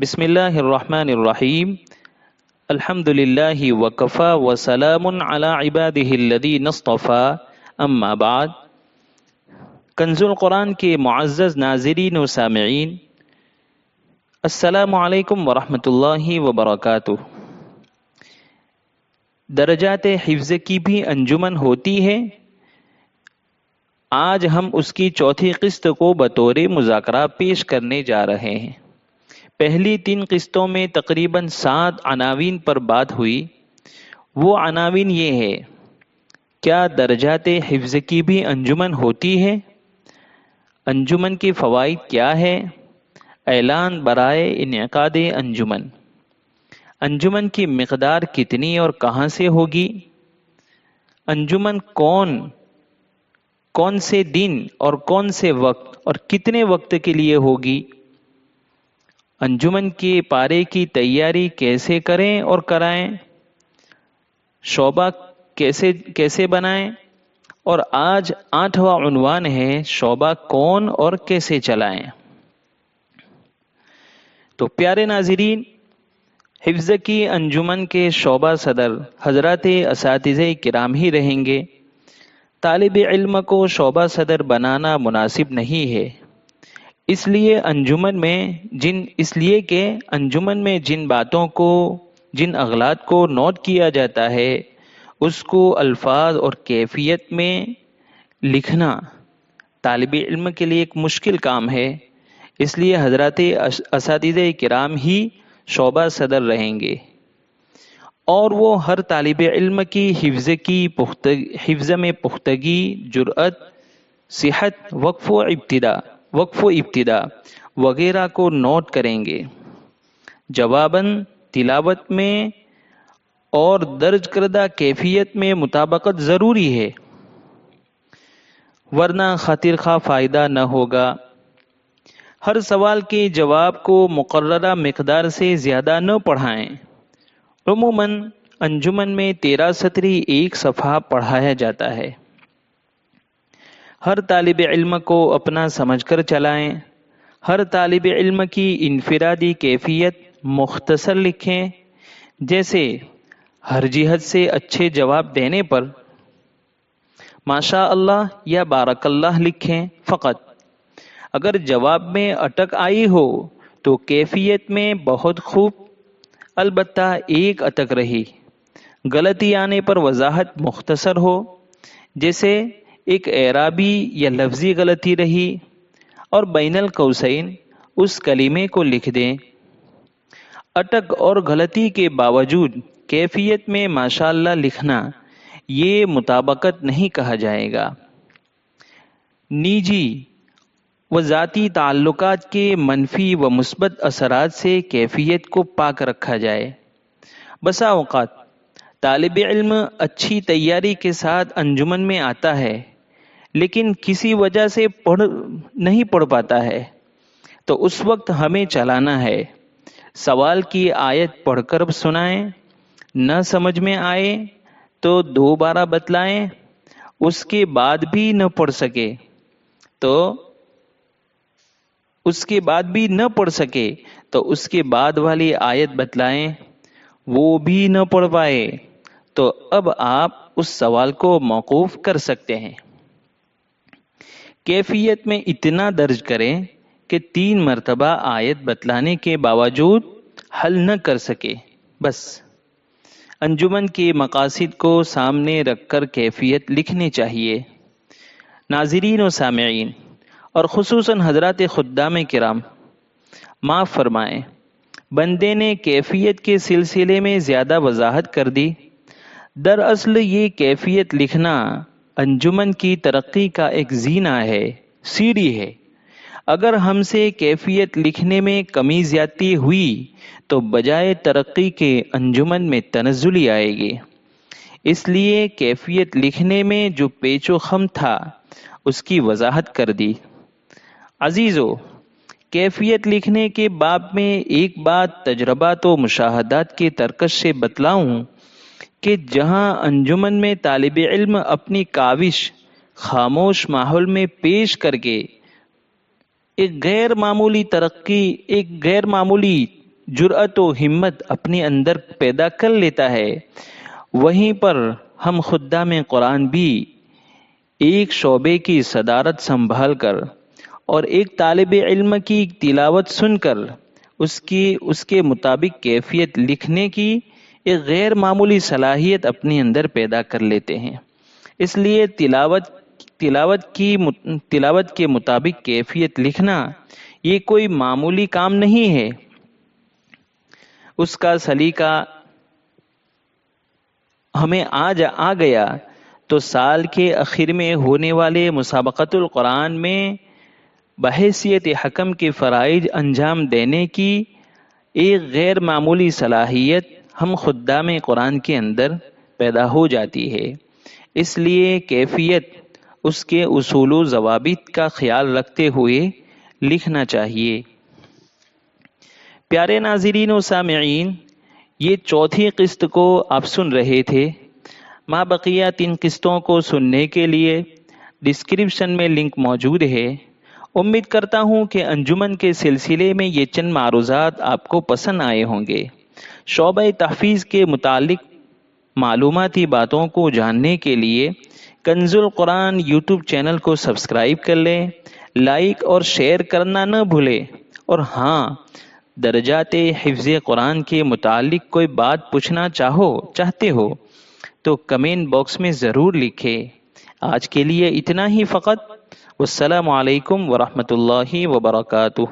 بسم اللہ الرحمن الرحیم الحمد للہ وکفا وسلام علی عبادہ الذین اصطفیٰ اما بعد۔ کنز القرآن کے معزز ناظرین و سامعین، السلام علیکم ورحمۃ اللہ وبرکاتہ۔ درجات حفظ کی بھی انجمن ہوتی ہے۔ آج ہم اس کی چوتھی قسط کو بطور مذاکرہ پیش کرنے جا رہے ہیں۔ پہلی 3 قسطوں میں تقریباً 7 عناوین پر بات ہوئی۔ وہ عناوین یہ ہے: کیا درجات حفظ کی بھی انجمن ہوتی ہے؟ انجمن کے فوائد کیا ہے؟ اعلان برائے انعقاد انجمن۔ انجمن کی مقدار کتنی اور کہاں سے ہوگی؟ انجمن کون سے دن اور کون سے وقت اور کتنے وقت کے لیے ہوگی؟ انجمن کے پارے کی تیاری کیسے کریں اور کرائیں؟ شعبہ کیسے بنائیں؟ اور آج 8واں عنوان ہے: شعبہ کون اور کیسے چلائیں؟ تو پیارے ناظرین، حفظ کی انجمن کے شعبہ صدر حضرات اساتذہ کرام ہی رہیں گے۔ طالب علم کو شعبہ صدر بنانا مناسب نہیں ہے، اس لیے کہ انجمن میں جن باتوں کو، جن اغلاط کو نوٹ کیا جاتا ہے، اس کو الفاظ اور کیفیت میں لکھنا طالب علم کے لیے ایک مشکل کام ہے۔ اس لیے حضرات اساتذہ کرام ہی شعبہ صدر رہیں گے، اور وہ ہر طالب علم کی حفظ میں پختگی، جرأت، صحت، وقف و ابتدا وغیرہ کو نوٹ کریں گے۔ جواباً تلاوت میں اور درج کردہ کیفیت میں مطابقت ضروری ہے، ورنہ خاطر خواہ فائدہ نہ ہوگا۔ ہر سوال کے جواب کو مقررہ مقدار سے زیادہ نہ پڑھائیں۔ عموماً انجمن میں 13 سطری ایک صفحہ پڑھایا جاتا ہے۔ ہر طالب علم کو اپنا سمجھ کر چلائیں۔ ہر طالب علم کی انفرادی کیفیت مختصر لکھیں، جیسے ہر جہت سے اچھے جواب دینے پر ماشاء اللہ یا بارک اللہ لکھیں فقط۔ اگر جواب میں اٹک آئی ہو تو کیفیت میں بہت خوب، البتہ ایک اٹک رہی۔ غلطی آنے پر وضاحت مختصر ہو، جیسے ایک اعرابی یا لفظی غلطی رہی، اور بین القوسین اس کلمے کو لکھ دیں۔ اٹک اور غلطی کے باوجود کیفیت میں ماشاءاللہ لکھنا یہ مطابقت نہیں کہا جائے گا۔ نجی و ذاتی تعلقات کے منفی و مثبت اثرات سے کیفیت کو پاک رکھا جائے۔ بسا اوقات طالب علم اچھی تیاری کے ساتھ انجمن میں آتا ہے، لیکن کسی وجہ سے نہیں پڑھ پاتا ہے، تو اس وقت ہمیں چلانا ہے۔ سوال کی آیت پڑھ کر سنائیں، نہ سمجھ میں آئے تو دوبارہ بتلائیں۔ اس کے بعد بھی نہ پڑھ سکے تو اس کے بعد والی آیت بتلائیں۔ وہ بھی نہ پڑھ پائے تو اب آپ اس سوال کو موقوف کر سکتے ہیں۔ کیفیت میں اتنا درج کریں کہ 3 مرتبہ آیت بتلانے کے باوجود حل نہ کر سکے، بس۔ انجمن کے مقاصد کو سامنے رکھ کر کیفیت لکھنی چاہیے۔ ناظرین و سامعین، اور خصوصاً حضرات خدام کرام، معاف فرمائیں، بندے نے کیفیت کے سلسلے میں زیادہ وضاحت کر دی۔ دراصل یہ کیفیت لکھنا انجمن کی ترقی کا ایک زینہ ہے، سیڑھی ہے۔ اگر ہم سے کیفیت لکھنے میں کمی زیادتی ہوئی تو بجائے ترقی کے انجمن میں تنزلی آئے گی۔ اس لیے کیفیت لکھنے میں جو پیچ و خم تھا، اس کی وضاحت کر دی۔ عزیزو، کیفیت لکھنے کے باب میں ایک بات تجربات و مشاہدات کے ترکش سے بتلاؤں کہ جہاں انجمن میں طالب علم اپنی کاوش خاموش ماحول میں پیش کر کے ایک غیر معمولی جرأت و ہمت اپنے اندر پیدا کر لیتا ہے، وہیں پر ہم خدام قرآن بھی ایک شعبے کی صدارت سنبھال کر اور ایک طالب علم کی تلاوت سن کر اس کے مطابق کیفیت لکھنے کی ایک غیر معمولی صلاحیت اپنے اندر پیدا کر لیتے ہیں۔ اس لیے تلاوت کے مطابق کیفیت لکھنا یہ کوئی معمولی کام نہیں ہے۔ اس کا سلیقہ ہمیں آ گیا تو سال کے آخر میں ہونے والے مسابقۃ القرآن میں بحیثیت حکم کے فرائض انجام دینے کی ایک غیر معمولی صلاحیت ہم خدام قرآن کے اندر پیدا ہو جاتی ہے۔ اس لیے کیفیت اس کے اصول و ضوابط کا خیال رکھتے ہوئے لکھنا چاہیے۔ پیارے ناظرین و سامعین، یہ چوتھی قسط کو آپ سن رہے تھے۔ ما بقیہ 3 قسطوں کو سننے کے لیے ڈسکرپشن میں لنک موجود ہے۔ امید کرتا ہوں کہ انجمن کے سلسلے میں یہ چند معروضات آپ کو پسند آئے ہوں گے۔ شعبہ تحفیظ کے متعلق معلوماتی باتوں کو جاننے کے لیے کنز القرآن یوٹیوب چینل کو سبسکرائب کر لیں، لائک اور شیئر کرنا نہ بھولیں، اور ہاں، درجات حفظ قرآن کے متعلق کوئی بات پوچھنا چاہتے ہو تو کمنٹ باکس میں ضرور لکھیں۔ آج کے لیے اتنا ہی فقط۔ والسلام علیکم ورحمۃ اللہ وبرکاتہ۔